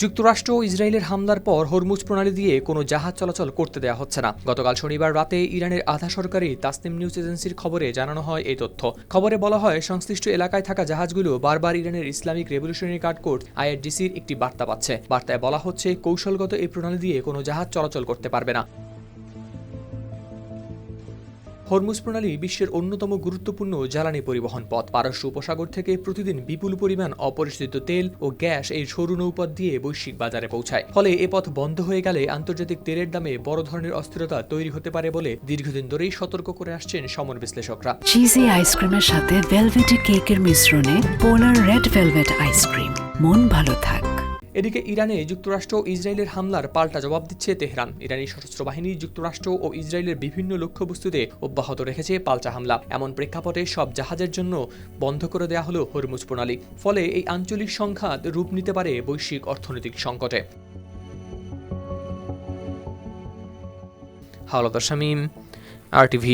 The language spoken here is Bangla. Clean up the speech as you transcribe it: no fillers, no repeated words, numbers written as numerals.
যুক্তরাষ্ট্র ও ইসরায়েলের হামলার পর হরমুজ প্রণালী দিয়ে কোনো জাহাজ চলাচল করতে দেওয়া হচ্ছে না। গতকাল শনিবার রাতে ইরানের আধা সরকারি তাসনিম নিউজ এজেন্সির খবরে জানানো হয় এই তথ্য। খবরে বলা হয়, সংশ্লিষ্ট এলাকায় থাকা জাহাজগুলো বারবার ইরানের ইসলামিক রেভলিউশনারি গার্ড কোর্ট IRGCর একটি বার্তা পাচ্ছে। বার্তায় বলা হচ্ছে, কৌশলগত এই প্রণালী দিয়ে কোনো জাহাজ চলাচল করতে পারবে না। হরমুজ প্রণালী বিশ্বের অন্যতম গুরুত্বপূর্ণ জ্বালানি পরিবহন পথ। পারস্য উপসাগর থেকে প্রতিদিন বিপুল পরিমাণ অপরিশোধিত তেল ও গ্যাস এই সরু নৌপথ দিয়ে বৈশ্বিক বাজারে পৌঁছায়। ফলে এ পথ বন্ধ হয়ে গেলে আন্তর্জাতিক তেলের দামে বড় ধরনের অস্থিরতা তৈরি হতে পারে বলে দীর্ঘদিন ধরেই সতর্ক করে আসছেন সমর বিশ্লেষকরা। চিজি আইসক্রিমের সাথে ভেলভেটি কেকের মিশ্রণে পোলার রেড ভেলভেট আইসক্রিম, মন ভালো থাক। এদিকে ইরানে যুক্তরাষ্ট্র ও ইসরায়েলের হামলার পাল্টা জবাব দিচ্ছে তেহরান। ইরানি সশস্ত্র বাহিনী যুক্তরাষ্ট্র ও ইসরায়েলের বিভিন্ন লক্ষ্যবস্তুতে অব্যাহত রেখেছে পাল্টা হামলা। এমন প্রেক্ষাপটে সব জাহাজের জন্য বন্ধ করে দেওয়া হলো হরমুজ প্রণালী। ফলে এই আঞ্চলিক সংঘাত রূপ নিতে পারে বৈশ্বিক অর্থনৈতিক সংকটে। হাওলাদার শামীম, RTV।